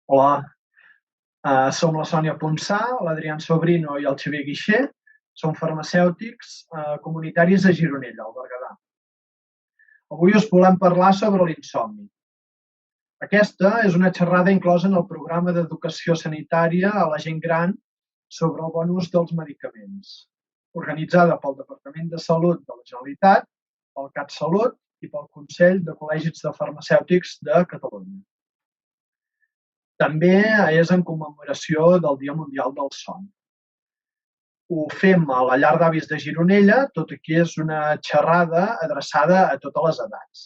Hola, som la Sònia Ponsà, l'Adrián Sobrino i el Xavier Guixé. Som farmacèutics comunitaris a Gironella, al Berguedà. Avui us volem parlar sobre l'insomni. Aquesta és una xerrada inclosa en el programa d'educació sanitària a la gent gran sobre el bon ús dels medicaments, organitzada pel Departament de Salut de la Generalitat, pel CatSalut i pel Consell de Col·legis de Farmacèutics de Catalunya. També és en commemoració del Dia Mundial del Son. Ho fem a la Llar d'Avis de Gironella, tot i que és una xerrada adreçada a totes les edats.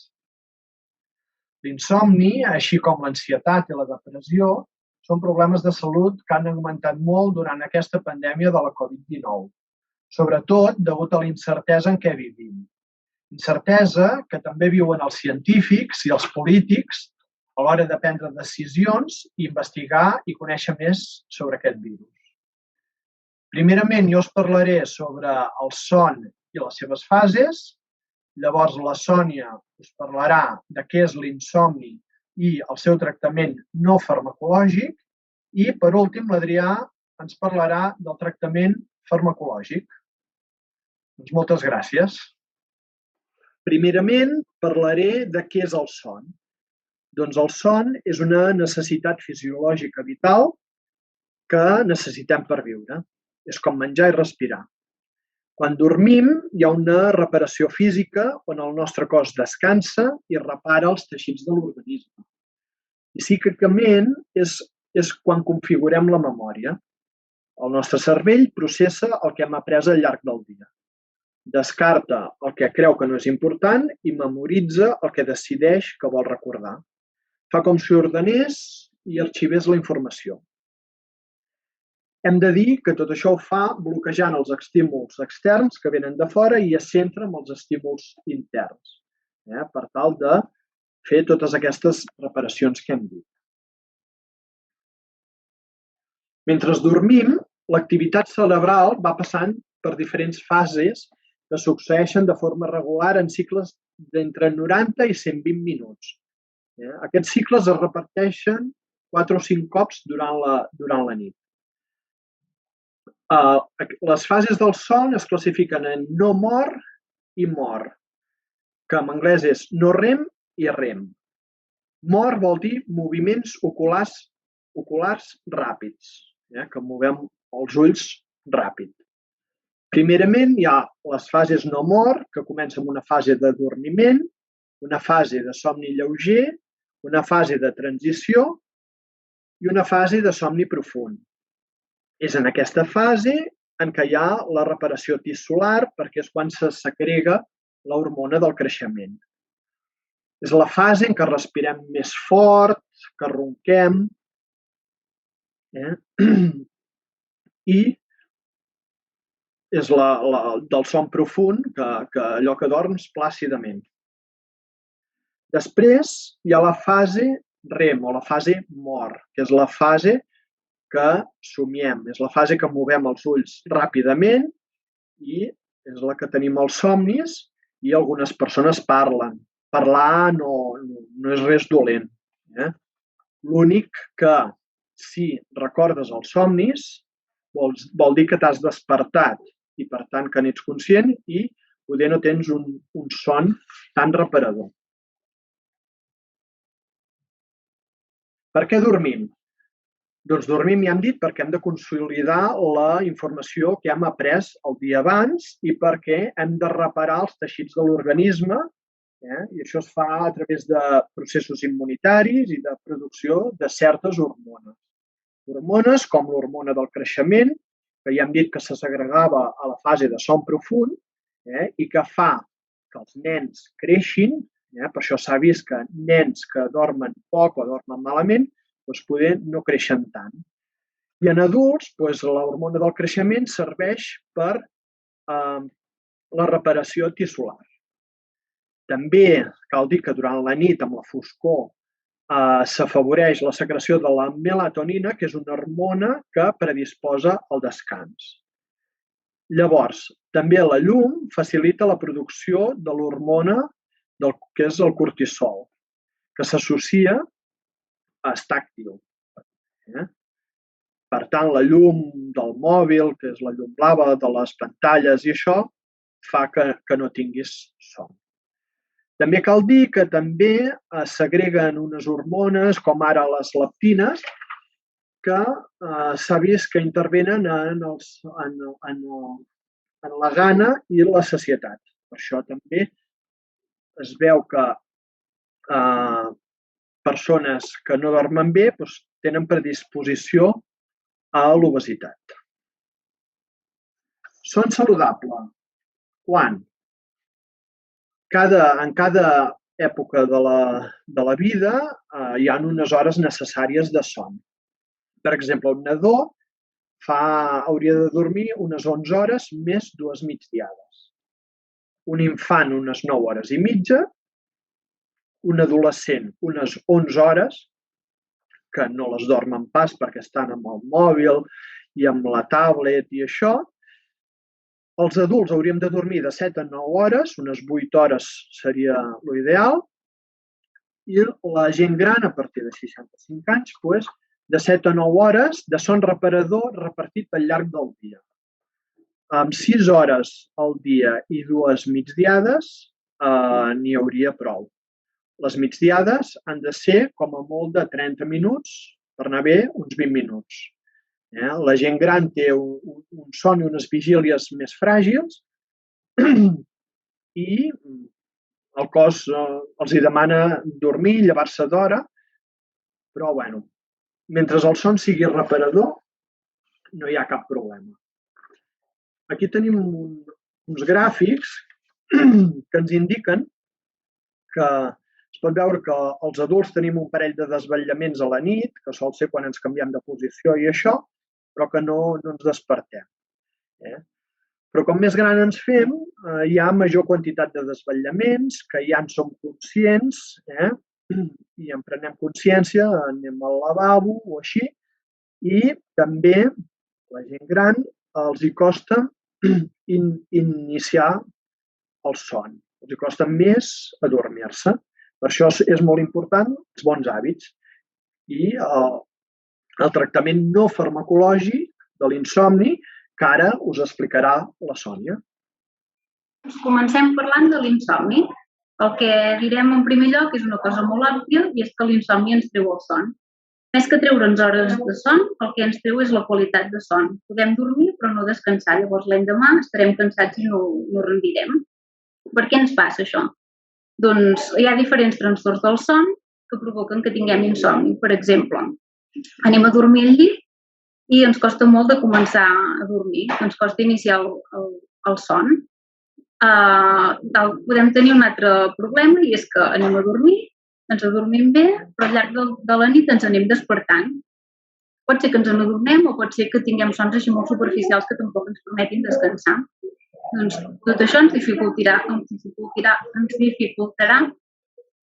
L'insomni, així com l'ansietat i la depressió, són problemes de salut que han augmentat molt durant aquesta pandèmia de la Covid-19, sobretot degut a la incertesa en què vivim. Incertesa que també viuen els científics i els polítics a l'hora de prendre decisions, investigar i conèixer més sobre aquest virus. Primerament, jo us parlaré sobre el son i les seves fases. Llavors, la Sònia us parlarà de què és l'insomni i el seu tractament no farmacològic. I, per últim, l'Adrià ens parlarà del tractament farmacològic. Doncs moltes gràcies. Primerament, parlaré de què és el son. Doncs el son és una necessitat fisiològica vital que necessitem per viure. És com menjar i respirar. Quan dormim, hi ha una reparació física on el nostre cos descansa i repara els teixits de l'organisme. I psíquicament és quan configurem la memòria. El nostre cervell processa el que hem après al llarg del dia. Descarta el que creu que no és important i memoritza el que decideix que vol recordar. Fa com si ordenés i arxivés la informació. Hem de dir que tot això ho fa bloquejant els estímuls externs que venen de fora i es centra en els estímuls interns, per tal de fer totes aquestes reparacions que hem dit. Mentre dormim, l'activitat cerebral va passant per diferents fases que succeeixen de forma regular en cicles d'entre 90 i 120 minuts. Aquests cicles es repeteixen 4 o 5 cops durant la nit. Les fases del son es classifiquen en no mor i mor, que en anglès és no REM i REM. Mor vol dir moviments oculars ràpids, que movem els ulls ràpid. Primerament hi ha les fases no mor, que comencen amb una fase de dormiment, una fase de somni lleuger, una fase de transició i una fase de somni profund. És en aquesta fase en què hi ha la reparació tissular, perquè és quan se segrega l'hormona del creixement. És la fase en què respirem més fort, que ronquem, i és del son profund, que allò que dorms plàcidament. Després hi ha la fase REM, o la fase mor, que és la fase que somiem. És la fase que movem els ulls ràpidament i és la que tenim els somnis i algunes persones parlen. Parlar no és res dolent. L'únic que si recordes els somnis vol dir que t'has despertat i per tant que n'ets conscient i poder no tens un son tan reparador. Per què dormim? Doncs dormim, ja hem dit, perquè hem de consolidar la informació que hem après el dia abans i perquè hem de reparar els teixits de l'organisme, i això es fa a través de processos immunitaris i de producció de certes hormones. Hormones com l'hormona del creixement, que ja hem dit que se segregava a la fase de son profund i que fa que els nens creixin, per això s'ha vist que nens que dormen poc o dormen malament poder no creixen tant. I en adults, l'hormona del creixement serveix per la reparació tissular. També cal dir que durant la nit, amb la foscor, s'afavoreix la secreció de la melatonina, que és una hormona que predisposa al descans. Llavors, també la llum facilita la producció de l'hormona que és el cortisol, que s'associa a estar actiu. Per tant, la llum del mòbil, que és la llum blava de les pantalles i això, fa que no tinguis son. També cal dir que també s'agreguen unes hormones, com ara les leptines, que s'ha vist que intervenen en la gana i la sacietat. Per això també es veu que persones que no dormen bé tenen predisposició a l'obesitat. Son saludable. Quan? En cada època de la vida hi ha unes hores necessàries de son. Per exemple, un nadó hauria de dormir unes 11 hores més 2 migdiades. Un infant unes 9 hores i mitja, un adolescent unes 11 hores, que no les dormen pas perquè estan amb el mòbil i amb la tablet i això. Els adults hauríem de dormir de 7 a 9 hores, unes 8 hores seria l'ideal, i la gent gran, a partir de 65 anys, de 7 a 9 hores de son reparador repartit al llarg del dia. Amb 6 hores al dia i 2 migdiades n'hi hauria prou. Les migdiades han de ser com a molt de 30 minuts, per anar bé, uns 20 minuts. La gent gran té un son i unes vigílies més fràgils i el cos els demana dormir, llevar-se d'hora, però, mentre el son sigui reparador, no hi ha cap problema. Aquí tenim uns gràfics que ens indiquen que es pot veure que els adults tenim un parell de desvetllaments a la nit, que sol ser quan ens canviem de posició i això, però que no ens despertem. Però com més gran ens fem, hi ha major quantitat de desvetllaments, que ja en som conscients, i en prenem consciència, anem al lavabo o així, i també la gent gran els hi costa iniciar el son, els hi costa més adormir-se. Per això és molt important els bons hàbits i el tractament no farmacològic de l'insomni, que ara us explicarà la Sònia. Comencem parlant de l'insomni. El que direm en primer lloc és una cosa molt òbvia i és que l'insomni ens treu el son. Més que treure'ns hores de son, el que ens treu és la qualitat de son. Podem dormir però no descansar, llavors l'endemà estarem cansats i no rendirem. Per què ens passa això? Doncs hi ha diferents trastorns del son que provoquen que tinguem insomni. Per exemple, anem a dormir al llit i ens costa molt de començar a dormir, ens costa iniciar el son. Podem tenir un altre problema i és que anem a dormir, ens adormim bé, però al llarg de la nit ens anem despertant. Pot ser que ens n'adormem o pot ser que tinguem sons així molt superficials que tampoc ens permetin descansar. Doncs tot això ens dificultarà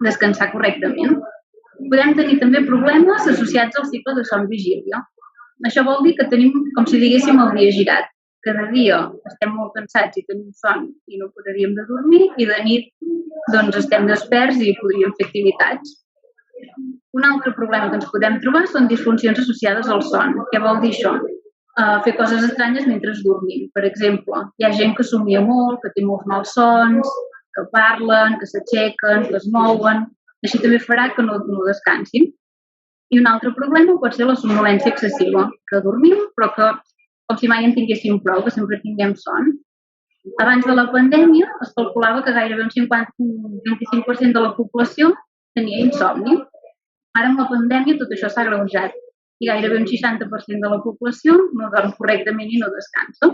descansar correctament. Podem tenir també problemes associats al cicle de son-vigília. Això vol dir que tenim, com si diguéssim, el dia girat. Cada dia estem molt cansats i tenim son i no podríem de dormir i de nit doncs estem desperts i podríem fer activitats. Un altre problema que ens podem trobar són disfuncions associades al son. Què vol dir això? Fer coses estranyes mentre dormim. Per exemple, hi ha gent que somia molt, que té molts malsons, que parlen, que s'aixequen, que es mouen. Així també farà que no descansin. I un altre problema pot ser la somnolència excessiva, que dormim però que com si mai en tinguéssim prou, que sempre tinguem son. Abans de la pandèmia es calculava que gairebé un 25% de la població tenia insomni. Ara amb la pandèmia tot això s'ha agreujat i gairebé un 60% de la població no dorm correctament i no descansa.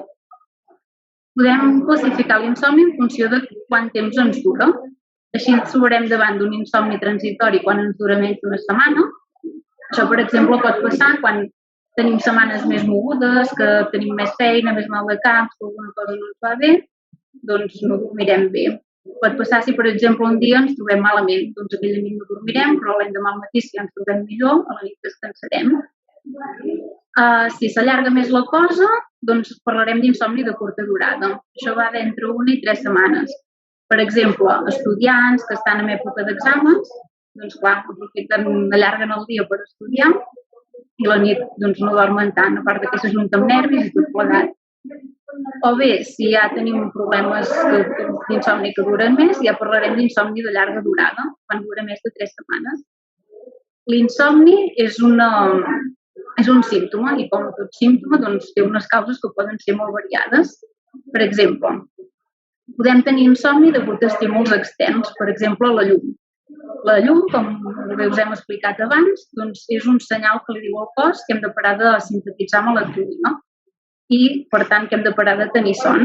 Podem classificar l'insomni en funció de quant temps ens dura. Així ens trobarem davant d'un insomni transitori quan ens dura menys d'una setmana. Això, per exemple, pot passar quan tenim setmanes més mogudes, que tenim més feina, més mal de cap, que alguna cosa no ens va bé, doncs no dormirem bé. Pot passar si, per exemple, un dia ens trobem malament, doncs aquella nit no dormirem, però l'endemà al matí si ens trobem millor, a la nit descansarem. Si s'allarga més la cosa, doncs parlarem d'insomni de curta durada. Això va d'entre 1 i 3 setmanes. Per exemple, estudiants que estan en època d'exàmens, doncs clar, aprofiten, allarguen el dia per estudiar i la nit doncs, no dormen tant, a part que s'ajunta amb nervis i tot plegat. O bé, si ja tenim problemes d'insomni que duren més, ja parlarem d'insomni de llarga durada, quan dura més de 3 setmanes. L'insomni és un símptoma i com tot símptoma doncs, té unes causes que poden ser molt variades. Per exemple, podem tenir insomni degut a estímuls externs, per exemple, la llum. La llum, com bé us hem explicat abans, doncs és un senyal que li diu al cos que hem de parar de sintetitzar melatonina i, per tant, que hem de parar de tenir son.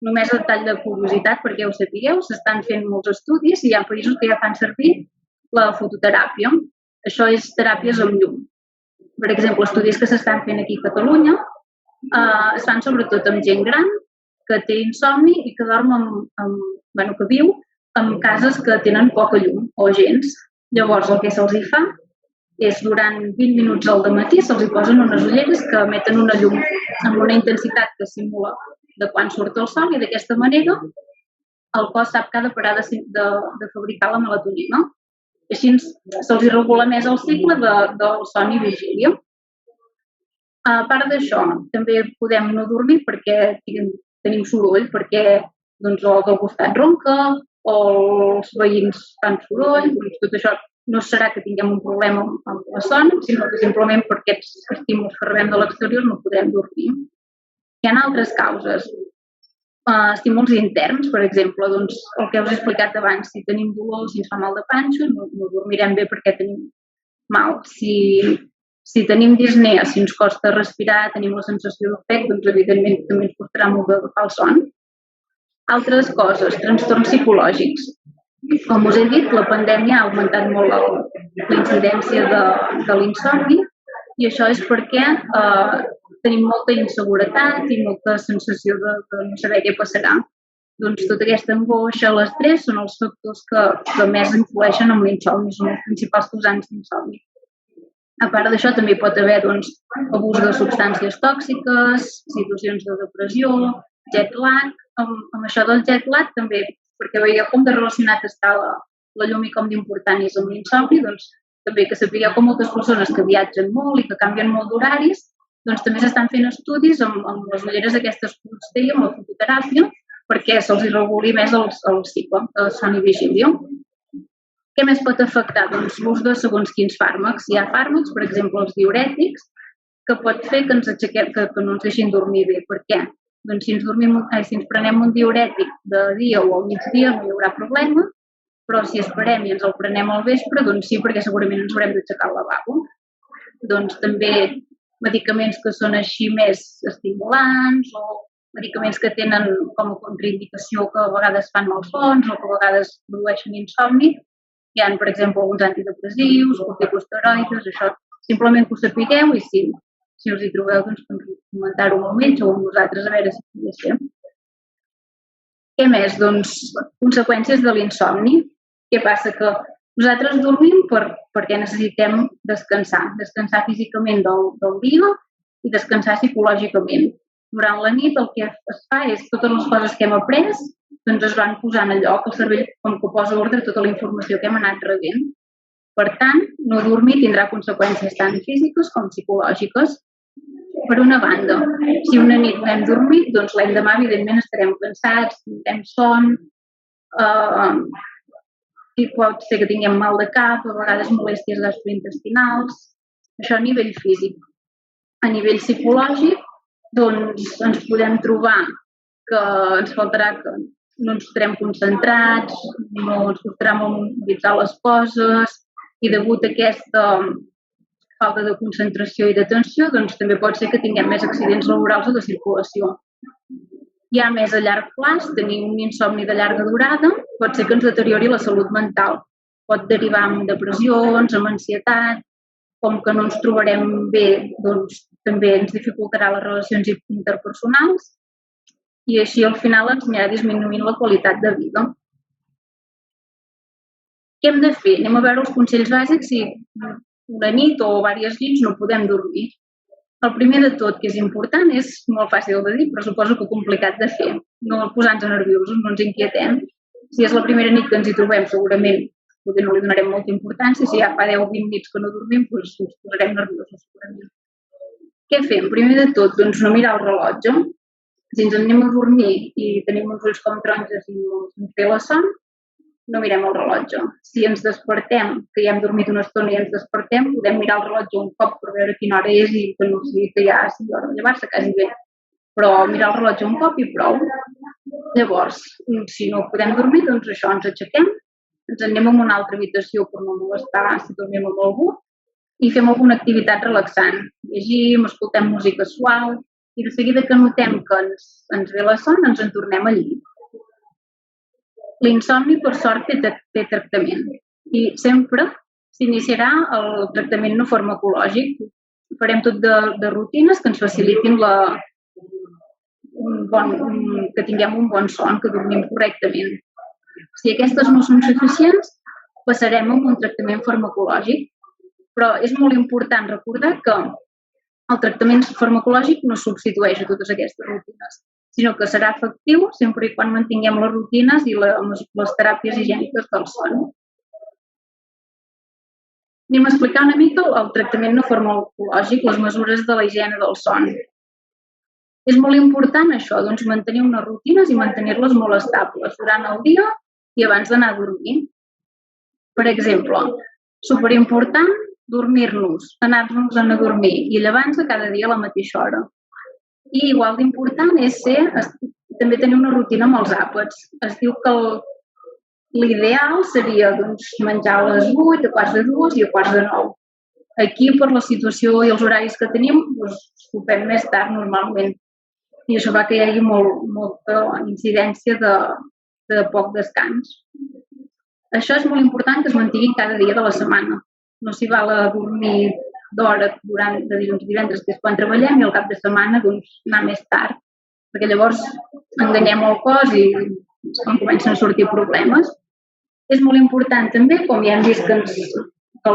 Només a tall de curiositat, perquè ho sapigueu, s'estan fent molts estudis i hi ha països que ja fan servir la fototeràpia. Això és teràpies amb llum. Per exemple, estudis que s'estan fent aquí a Catalunya es fan sobretot amb gent gran que té insomni i que dorm que viu en cases que tenen poca llum o gens. Llavors, el que se'ls hi fa és durant 20 minuts al matí se'ls hi posen unes ulleres que emeten una llum amb una intensitat que simula de quan surt el sol i d'aquesta manera el cos sap que ha de parar de fabricar la melatonina. Així se'ls hi regula més el cicle del son i vigília. A part d'això, també podem no dormir perquè tenim soroll, perquè doncs, el del costat ronca o els veïns fan soroll. Tot això no serà que tinguem un problema amb la son, sinó que simplement per aquests estímuls que rebem de l'exterior no podem dormir. Hi ha altres causes. Estímuls interns, per exemple, doncs, el que us he explicat abans, si tenim dolor, si ens fa mal de panxa, no dormirem bé perquè tenim mal. Si tenim disnea, si ens costa respirar, tenim la sensació d'ofec, doncs evidentment també ens costarà molt d'agafar el son. Altres coses, trastorns psicològics. Com us he dit, la pandèmia ha augmentat molt la incidència de l'insomni i això és perquè tenim molta inseguretat i molta sensació de no saber què passarà. Doncs tota aquesta angoixa, l'estrès són els factors que més influeixen en l'insomni, són els principals causants d'insomni. A part d'això també pot haver abús de substàncies tòxiques, situacions de depressió, jet lag. Amb això del jet lag també, perquè veieu com de relacionat està la llum i com d'important és amb l'insomni, doncs també que sapigueu que moltes persones que viatgen molt i que canvien molt d'horaris, doncs també s'estan fent estudis amb les ulleres aquestes que us deia, amb la fototeràpia, perquè se'ls hi reguli més el cicle de son i vigília. Què més pot afectar? Doncs l'ús de segons quins fàrmacs. Hi ha fàrmacs, per exemple, els diurètics, que pot fer que no ens deixin dormir bé. Per què? Doncs si ens prenem un diurètic de dia o al migdia no hi haurà problema, però si esperem i ens el prenem al vespre, doncs sí, perquè segurament ens haurem d'aixecar al lavabo. Doncs també medicaments que són així més estimulants o medicaments que tenen com a contraindicació que a vegades fan malsons o que a vegades produeixen insomni. Hi ha, per exemple, alguns antidepressius, corticosteroides, això simplement que ho sapigueu i si us hi trobeu, doncs comentar-ho amb el metge o amb nosaltres a veure si podria ser. Què més? Doncs conseqüències de l'insomni. Què passa? Que nosaltres dormim perquè necessitem descansar físicament del dia i descansar psicològicament. Durant la nit el que es fa és totes les coses que hem après doncs es van posant a lloc, el cervell com que posa ordre tota la informació que hem anat rebent. Per tant, no dormir tindrà conseqüències tant físiques com psicològiques. Per una banda, si una nit no hem dormit, doncs l'endemà evidentment estarem cansats, tindrem son, i pot ser que tinguem mal de cap, a vegades molèsties gastrointestinals, això a nivell físic. A nivell psicològic, doncs ens podem trobar que ens faltarà que no ens estarem concentrats, no ens costarà molt memoritzar les coses i degut a aquesta falta de concentració i d'atenció, doncs també pot ser que tinguem més accidents laborals o de circulació. Ja més a llarg plaç, tenir un insomni de llarga durada pot ser que ens deteriori la salut mental. Pot derivar en depressions, en ansietat, com que no ens trobarem bé, doncs també ens dificultarà les relacions interpersonals i així al final ens anirà disminuint la qualitat de vida. Què hem de fer? Anem a veure els consells bàsics si una nit o diverses nits no podem dormir. El primer de tot, que és important, és molt fàcil de dir, però suposo que complicat de fer. No posar-nos nerviosos, no ens inquietem. Si és la primera nit que ens hi trobem, segurament potser no li donarem molta importància, si ja fa 10 o 20 nits que no dormim, doncs ens posarem nerviosos segurament. Què fem? Primer de tot, doncs no mirar el rellotge. Si ens anem a dormir i tenim uns ulls com taronges i ens ve la son, no mirem el rellotge. Si ens despertem, que ja hem dormit una estona i ens despertem, podem mirar el rellotge un cop per veure quina hora és i que no sigui que ja sigui hora de llevar-se, quasi bé. Però mirar el rellotge un cop i prou. Llavors, si no podem dormir, doncs això, ens aixequem, ens anem a una altra habitació per no molestar si dormim amb algú i fem alguna activitat relaxant. Llegim, escoltem música suau i de seguida que notem que ens ve la son, ens en tornem al llit. L'insomni, per sort, té tractament i sempre s'iniciarà el tractament no farmacològic. Farem tot de rutines que ens facilitin que tinguem un bon son, que dormim correctament. Si aquestes no són suficients, passarem a un tractament farmacològic, però és molt important recordar que el tractament farmacològic no substitueix a totes aquestes rutines, sinó que serà efectiu sempre i quan mantinguem les rutines i les teràpies higièniques del son. Anem a explicar una mica el tractament no farmacològic, les mesures de la higiene del son. És molt important això, doncs mantenir unes rutines i mantenir-les molt estables durant el dia i abans d'anar a dormir. Per exemple, superimportant, anar-nos a dormir i llevar-nos cada dia a la mateixa hora. I igual d'important és també tenir una rutina amb els àpats. Es diu que l'ideal seria menjar a les 8, a quarts de 2 i a quarts de 9. Aquí, per la situació i els horaris que tenim, ho fem més tard normalment. I això fa que hi hagi molta incidència de poc descans. Això és molt important que es mantingui cada dia de la setmana. No s'hi val a dormir d'hora de dilluns a divendres, que és quan treballem, i al cap de setmana anar més tard, perquè llavors enganyem el cos i comencen a sortir problemes. És molt important també, com ja hem vist que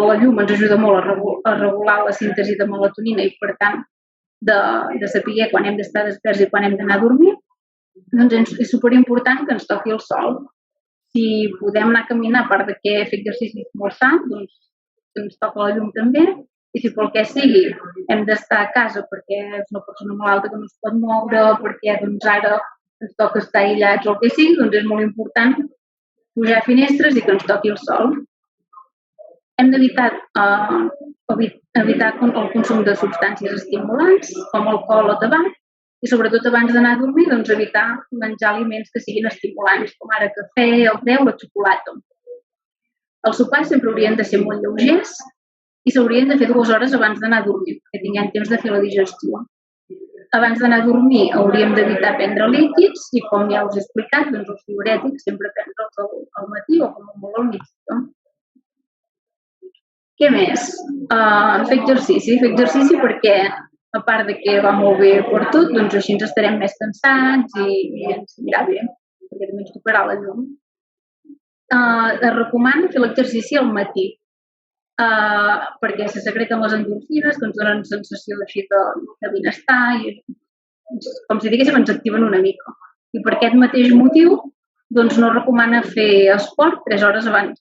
la llum ens ajuda molt a regular la síntesi de melatonina i, per tant, de saber quan hem d'estar desperts i quan hem d'anar a dormir, doncs és superimportant que ens toqui el sol. Si podem anar a caminar, a part de que fer exercici molt sa, doncs ens toca la llum també, i si pel que sigui hem d'estar a casa perquè és una persona malalta que no es pot moure, perquè ara ens toca estar aïllats o el que sigui, doncs és molt important pujar a finestres i que ens toqui el sol. Hem d'evitar el consum de substàncies estimulants, com alcohol o tabac, i sobretot abans d'anar a dormir, doncs evitar menjar aliments que siguin estimulants, com ara cafè, el te o la xocolata. Els sopars sempre haurien de ser molt lleugers i s'haurien de fer 2 hores abans d'anar a dormir, perquè tinguem temps de fer la digestió. Abans d'anar a dormir hauríem d'evitar prendre líquids i, com ja us he explicat, doncs els diurètics sempre prendre'ls al matí o com a molt al migdia. Què més? Fer exercici perquè, a part de que va molt bé per tot, doncs així ens estarem més cansats i ens anirà bé, perquè també ens tocarà la llum. Es recomana fer l'exercici al matí, perquè se secreten les endorfines, que ens donen sensació de benestar i, com si diguéssim, ens activen una mica. I per aquest mateix motiu, doncs no recomana fer esport 3 hores abans,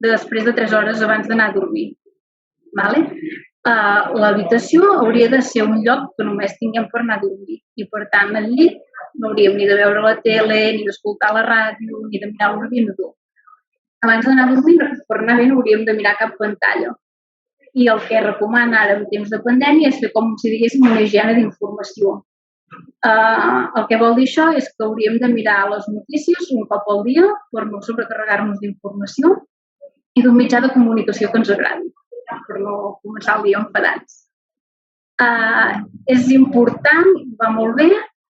després de 3 hores abans d'anar a dormir. L'habitació hauria de ser un lloc que només tinguem per anar a dormir i, per tant, al llit no hauríem ni de veure la tele, ni d'escoltar la ràdio, ni de mirar l'ordinador. Abans d'anar a dormir, per anar bé, no hauríem de mirar cap pantalla. I el que recomana ara en temps de pandèmia és fer, com si diguéssim, una higiene d'informació. El que vol dir això és que hauríem de mirar les notícies un cop al dia per no sobrecarregar-nos d'informació i d'un mitjà de comunicació que ens agradi, per no començar el dia enfadats. És important, va molt bé,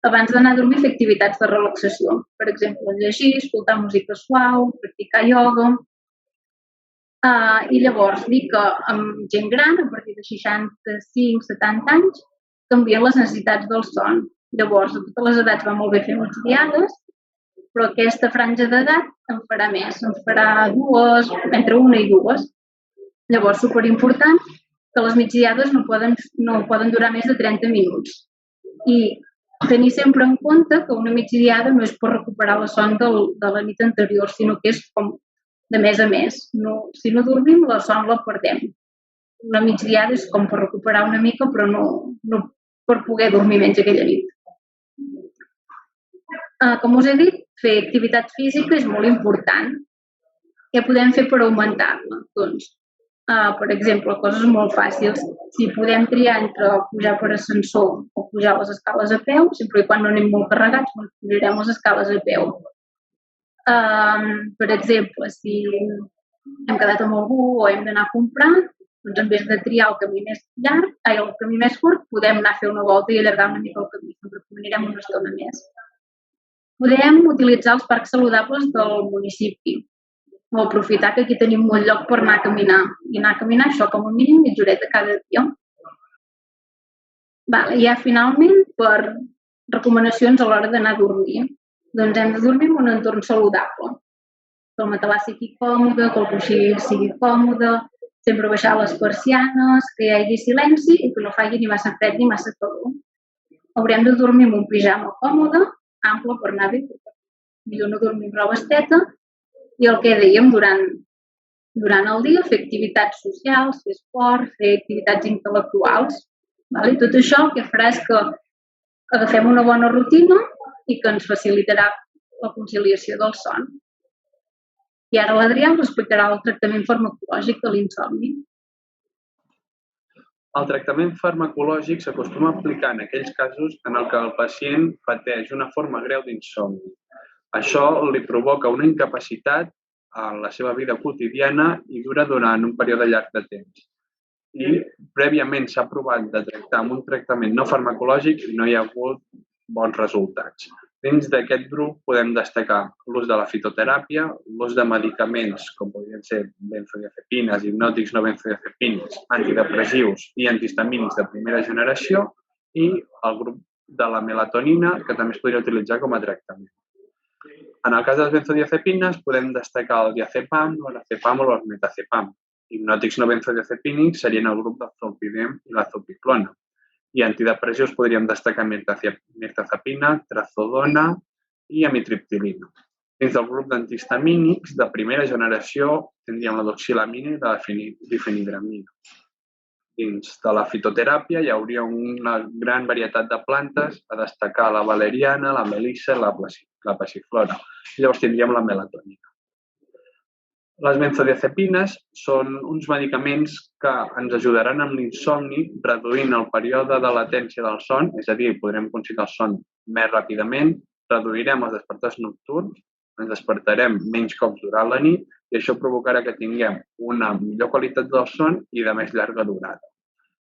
abans d'anar a dormir fer activitats de relaxació. Per exemple, llegir, escoltar música suau, practicar ioga. I llavors dir que amb gent gran, a partir de 65-70 anys, canvien les necessitats del son. Llavors, a totes les edats va molt bé fer migdiades, però aquesta franja d'edat en farà més, ens farà entre 1 i 2. Llavors, superimportant que les migdiades no poden durar més de 30 minuts. I tenir sempre en compte que una migdiada no és per recuperar la son de la nit anterior, sinó que és com de mes a mes. Si no dormim, la son la perdem. Una migdiada és com per recuperar una mica, però no per poder dormir menys aquella nit. Com us he dit, fer activitat física és molt important. Què podem fer per augmentar-la? Doncs, per exemple, coses molt fàcils. Si podem triar entre pujar per ascensor o pujar les escales a peu, sempre i quan no anem molt carregats, pujarem les escales a peu. Per exemple, si hem quedat amb algú o hem d'anar a comprar, doncs en vez de triar el camí més llarg, el camí més curt, podem anar a fer una volta i allargar una mica el camí, sempre caminarem una estona més. Podem utilitzar els parcs saludables del municipi o aprofitar que aquí tenim un lloc per anar a caminar. I anar a caminar, això com a mínim, mitja horeta cada dia. I ja finalment, per recomanacions a l'hora d'anar a dormir. Doncs hem de dormir en un entorn saludable. Que el matalà sigui còmode, que el coixí sigui còmode, sempre baixar les persianes, que hi hagi silenci i que no faci ni massa fred ni massa calor. Haurem de dormir amb un pijama còmode, ample per anar bé, millor no dormir amb roba esteta, i el que dèiem durant el dia, fer activitats socials, fer esport, fer activitats intel·lectuals. I tot això el que farà és que agafem una bona rutina i que ens facilitarà la conciliació del son. I ara l'Adrià ens explicarà el tractament farmacològic de l'insomni. El tractament farmacològic s'acostuma a aplicar en aquells casos en què el pacient pateix una forma greu d'insomni. Això li provoca una incapacitat en la seva vida quotidiana i dura durant un període llarg de temps. I prèviament s'ha provat de tractar amb un tractament no farmacològic i no hi ha hagut bons resultats. Dins d'aquest grup podem destacar l'ús de la fitoteràpia, l'ús de medicaments com podrien ser benzodiazepines, hipnòtics no benzodiazepínics, antidepressius i antihistamínics de primera generació i el grup de la melatonina, que també es podria utilitzar com a tractament. En el cas de les benzodiazepines podem destacar el diazepam, l'orazepam o l'ormetazepam. Hipnòtics no benzodiazepínics serien el grup del zolpidem i la zolpiclona. I antidepressius podríem destacar mirtazapina, trazodona i amitriptilina. Dins del grup d'antihistamínics de primera generació tindríem la doxilamina i la difenhidramina. Dins de la fitoteràpia hi hauria una gran varietat de plantes, a destacar la valeriana, la melissa i la passiflora. Llavors tindríem la melatonina. Les benzodiazepines són uns medicaments que ens ajudaran amb l'insomni reduint el període de latència del son, és a dir, podrem conciliar el son més ràpidament, reduirem els despertars nocturns, ens despertarem menys cops durant la nit i això provocarà que tinguem una millor qualitat del son i de més llarga durada.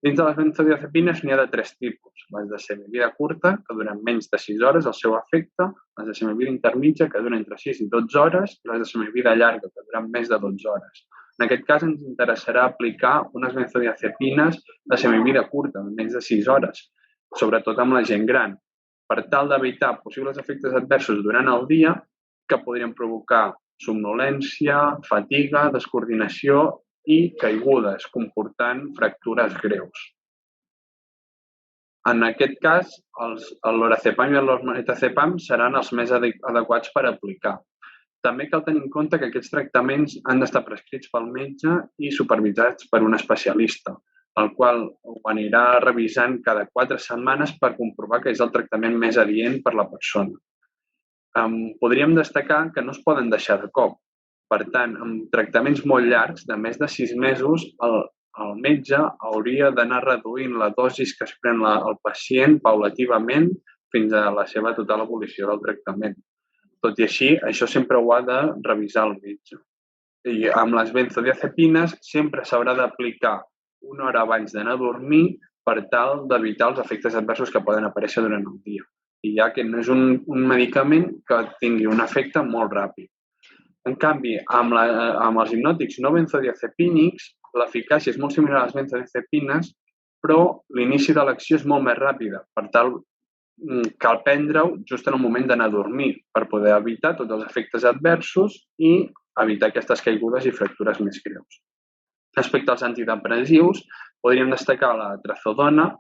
Dins de les benzodiazepines n'hi ha de 3 tipus. Les de semivida curta, que duren menys de 6 hores el seu efecte, les de semivida intermitja, que duren entre 6 i 12 hores, i les de semivida llarga, que duren més de 12 hores. En aquest cas ens interessarà aplicar unes benzodiazepines de semivida curta, de menys de 6 hores, sobretot amb la gent gran, per tal d'evitar possibles efectes adversos durant el dia que podrien provocar somnolència, fatiga, descoordinació i caigudes, comportant fractures greus. En aquest cas, l'orazepam i l'ormetazepam seran els més adequats per aplicar. També cal tenir en compte que aquests tractaments han d'estar prescrits pel metge i supervisats per un especialista, el qual ho anirà revisant cada 4 setmanes per comprovar que és el tractament més adient per la persona. Podríem destacar que no es poden deixar de cop. Per tant, amb tractaments molt llargs, de més de 6 mesos, el metge hauria d'anar reduint la dosi que es pren el pacient paulativament fins a la seva total abolició del tractament. Tot i així, això sempre ho ha de revisar el metge. I amb les benzodiazepines sempre s'haurà d'aplicar una hora abans d'anar a dormir per tal d'evitar els efectes adversos que poden aparèixer durant el dia. I ja que no és un medicament que tingui un efecte molt ràpid. En canvi, amb els hipnòtics no benzodiazepínics, l'eficàcia és molt similar a les benzodiazepines, però l'inici de l'acció és molt més ràpida. Per tal, cal prendre-ho just en el moment d'anar a dormir per poder evitar tots els efectes adversos i evitar aquestes caigudes i fractures més greus. Respecte als antidepressius, podríem destacar la trazodona,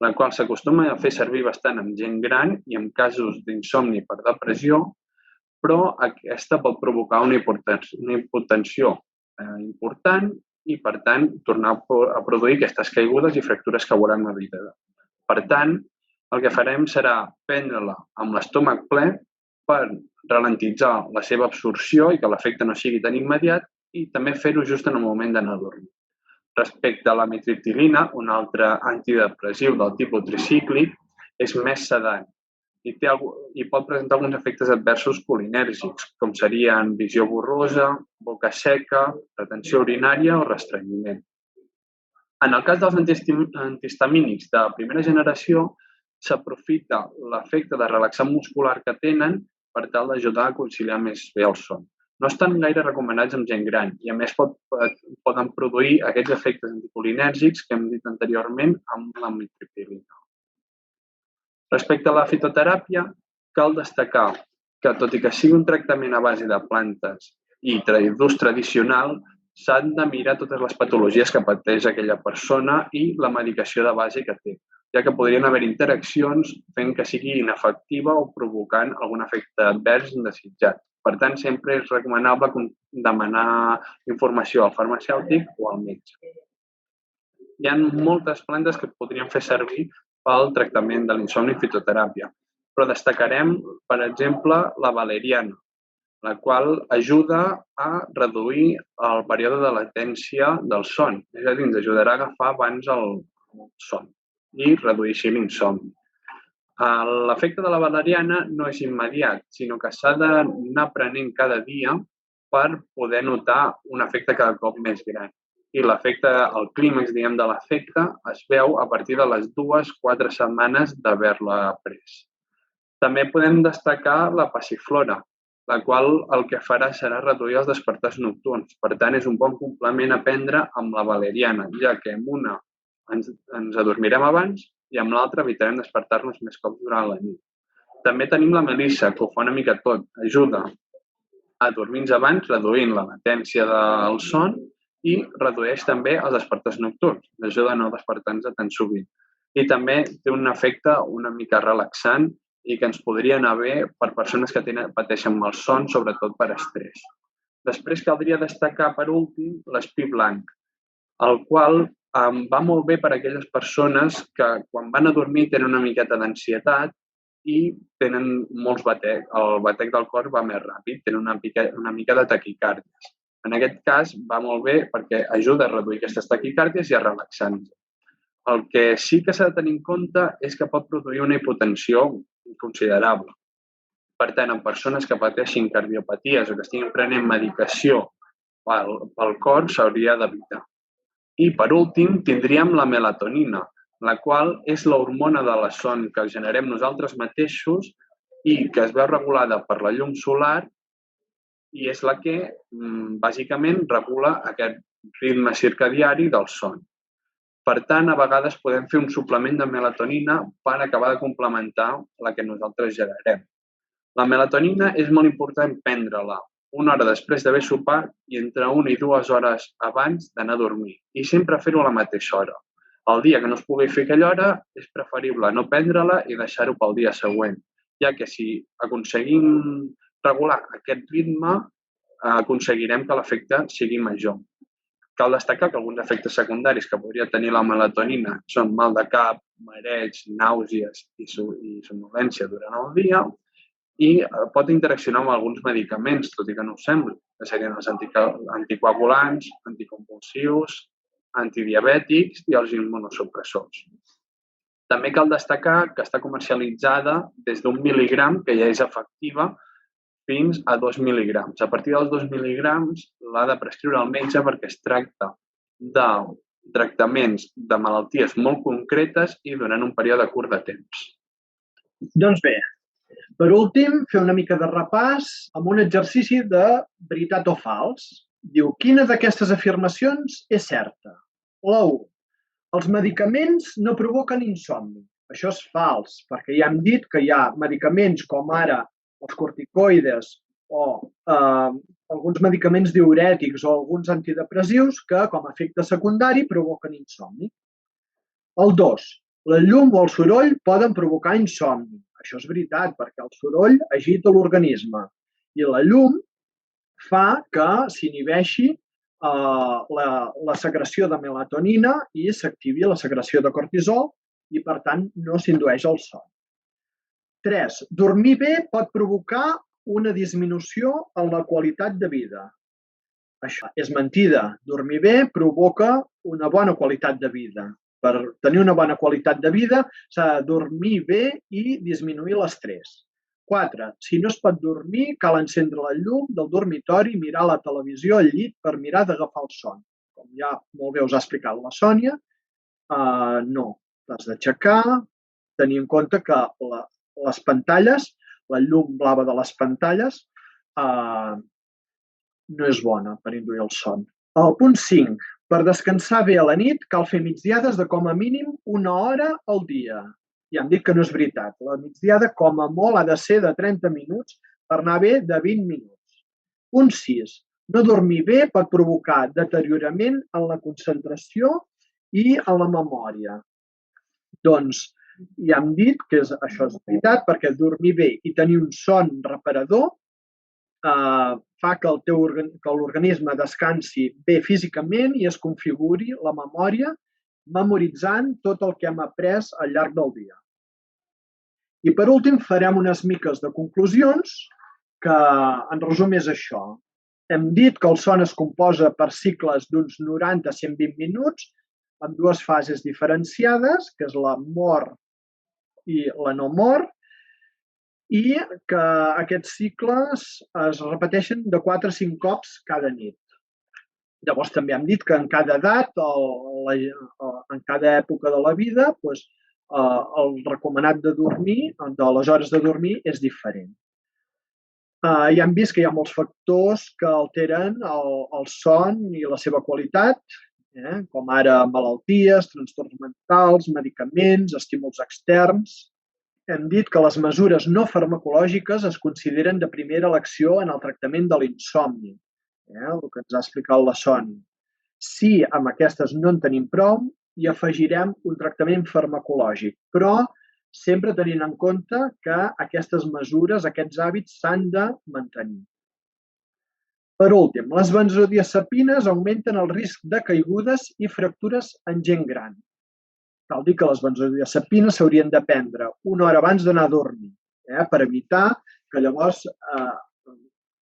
la qual s'acostuma a fer servir bastant amb gent gran i en casos d'insomni per depressió, però aquesta pot provocar una hipotensió important i, per tant, tornar a produir aquestes caigudes i fractures que veurem a la vida. Per tant, el que farem serà prendre-la amb l'estómac ple per ralentitzar la seva absorció i que l'efecte no sigui tan immediat i també fer-ho just en el moment d'anar a dormir. Respecte a la mitriptilina, un altre antidepressiu del tipus tricíclic, és més sedant i pot presentar alguns efectes adversos colinèrgics, com serien visió borrosa, boca seca, retenció urinària o restrenyiment. En el cas dels antihistamínics de primera generació, s'aprofita l'efecte de relaxant muscular que tenen per tal d'ajudar a conciliar més bé el son. No estan gaire recomanats amb gent gran i, a més, poden produir aquests efectes anticolinèrgics que hem dit anteriorment amb la mitriptilina. Respecte a la fitoteràpia, cal destacar que, tot i que sigui un tractament a base de plantes i d'ús tradicional, s'han de mirar totes les patologies que pateix aquella persona i la medicació de base que té, ja que podrien haver interaccions fent que sigui inefectiva o provocant algun efecte advers indesitjat. Per tant, sempre és recomanable demanar informació al farmacèutic o al metge. Hi ha moltes plantes que podríem fer servir pel tractament de l'insomni i fitoteràpia, però destacarem, per exemple, la valeriana, la qual ajuda a reduir el període de latència del son, és a dir, ens ajudarà a agafar abans el son i reduir així l'insomni. L'efecte de la valeriana no és immediat, sinó que s'ha d'anar prenent cada dia per poder notar un efecte cada cop més gran. I l'efecte, el clímax, diguem, de l'efecte es veu a partir de les 2-4 setmanes d'haver-la pres. També podem destacar la passiflora, la qual el que farà serà reduir els despertars nocturns. Per tant, és un bon complement a prendre amb la valeriana, ja que amb una ens adormirem abans i amb l'altra evitarem despertar-nos més cops durant la nit. També tenim la melissa, que ho fa una mica tot. Ajuda a dormir-nos abans, reduint la latència del son i redueix també els despertars nocturns. Ajuda a no despertar-nos tan sovint. I també té un efecte una mica relaxant i que ens podria anar bé per persones que pateixen malson, sobretot per estrès. Després caldria destacar, per últim, l'espí blanc, el qual va molt bé per a aquelles persones que quan van a dormir tenen una miqueta d'ansietat i tenen molts batecs. El batec del cor va més ràpid, tenen una mica de taquicàrdies. En aquest cas va molt bé perquè ajuda a reduir aquestes taquicàrdies i a relaxar-nos. El que sí que s'ha de tenir en compte és que pot produir una hipotensió considerable. Per tant, en persones que pateixin cardiopaties o que estiguin prenent medicació pel cor s'hauria d'evitar. I, per últim, tindríem la melatonina, la qual és l'hormona de la son que generem nosaltres mateixos i que es veu regulada per la llum solar i és la que, bàsicament, regula aquest ritme circadiari del son. Per tant, a vegades podem fer un suplement de melatonina per acabar de complementar la que nosaltres generem. La melatonina és molt important prendre-la una hora després d'haver sopat i entre 1 i 2 hores abans d'anar a dormir. I sempre fer-ho a la mateixa hora. El dia que no es pugui fer aquella hora és preferible no prendre-la i deixar-ho pel dia següent, ja que si aconseguim regular aquest ritme, aconseguirem que l'efecte sigui major. Cal destacar que alguns efectes secundaris que podria tenir la melatonina són mal de cap, mareig, nàusees i somnolència durant el dia i pot interaccionar amb alguns medicaments, tot i que no ho sembli, que serien els anticoagulants, anticonvulsius, antidiabètics i els immunosupressors. També cal destacar que està comercialitzada des d'1 mil·ligram, que ja és efectiva, fins a 2 mil·ligrams. A partir dels 2 mil·ligrams l'ha de prescriure el metge perquè es tracta de tractaments de malalties molt concretes i durant un període curt de temps. Doncs bé, per últim, fer una mica de repàs amb un exercici de veritat o fals. Diu, quina d'aquestes afirmacions és certa? La 1. Els medicaments no provoquen insomni. Això és fals, perquè ja hem dit que hi ha medicaments com ara els corticoides o alguns medicaments diürètics o alguns antidepressius que, com a efecte secundari, provoquen insomni. El 2. La llum o el soroll poden provocar insomni. Això és veritat, perquè el soroll agita l'organisme I la llum fa que s'inhibeixi la secreció de melatonina i s'activi la secreció de cortisol i, per tant, no s'indueix el son. 3. Dormir bé pot provocar una disminució en la qualitat de vida. Això és mentida. Dormir bé provoca una bona qualitat de vida. Per tenir una bona qualitat de vida s'ha de dormir bé i disminuir l'estrès. 4. Si no es pot dormir, cal encendre la llum del dormitori i mirar la televisió al llit per mirar d'agafar el son. Com ja molt bé us ha explicat la Sònia, no. T'has d'aixecar, tenir en compte que les pantalles, la llum blava de les pantalles, no és bona per induir el son. El punt 5. Per descansar bé a la nit cal fer migdiades de com a mínim 1 hora al dia. Ja hem dit que no és veritat. La migdiada com a molt ha de ser de 30 minuts per anar bé de 20 minuts. Punt 6. No dormir bé pot provocar deteriorament en la concentració i en la memòria. Doncs ja hem dit que això és veritat perquè dormir bé i tenir un son reparador fa que l'organisme descansi bé físicament i es configuri la memòria memoritzant tot el que hem après al llarg del dia. I per últim farem unes miques de conclusions que en resum és això. Hem dit que el son es composa per cicles d'uns 90 a 120 minuts amb 2 fases diferenciades, que és la mort i la no mort, i que aquests cicles es repeteixen de 4 a 5 cops cada nit. Llavors també hem dit que en cada edat, en cada època de la vida, el recomanat de dormir, de les hores de dormir, és diferent. Ja hem vist que hi ha molts factors que alteren el son i la seva qualitat, com ara malalties, trastorns mentals, medicaments, estímuls externs. Hem dit que les mesures no farmacològiques es consideren de primera elecció en el tractament de l'insomni, el que ens ha explicat la Sònia. Si amb aquestes no en tenim prou, hi afegirem un tractament farmacològic, però sempre tenint en compte que aquestes mesures, aquests hàbits s'han de mantenir. Per últim, les benzodiazepines augmenten el risc de caigudes i fractures en gent gran. Cal dir que les benzodiazepines s'haurien de prendre 1 hora abans d'anar a dormir, per evitar que llavors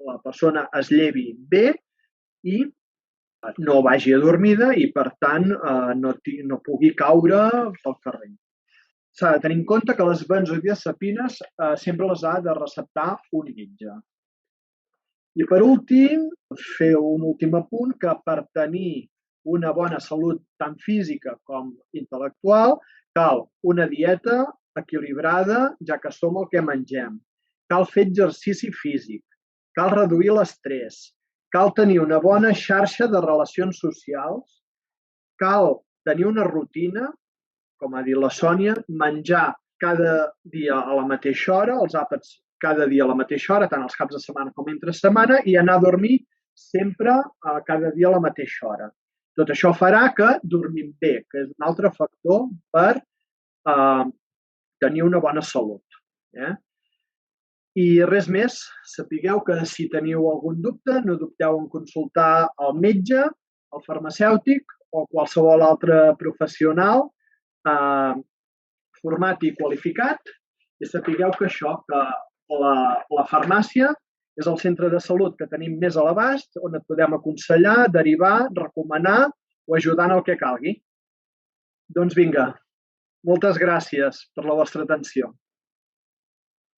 la persona es llevi bé i no vagi adormida i, per tant, no pugui caure pel carrer. S'ha de tenir en compte que les benzodiazepines sempre les ha de receptar un metge. I per últim, fer un últim apunt que per tenir una bona salut tant física com intel·lectual cal una dieta equilibrada, ja que som el que mengem. Cal fer exercici físic, cal reduir l'estrès, cal tenir una bona xarxa de relacions socials, cal tenir una rutina, com ha dit la Sònia, menjar cada dia a la mateixa hora, els àpats cada dia a la mateixa hora, tant els caps de setmana com entre setmana, i anar a dormir sempre cada dia a la mateixa hora. Tot això farà que dormim bé, que és un altre factor per tenir una bona salut. I res més, sapigueu que si teniu algun dubte, no dubteu en consultar el metge, el farmacèutic o qualsevol altre professional format i qualificat, i sapigueu que això, que la farmàcia és el centre de salut que tenim més a l'abast, on et podem aconsellar, derivar, recomanar o ajudar en el que calgui. Doncs vinga, moltes gràcies per la vostra atenció.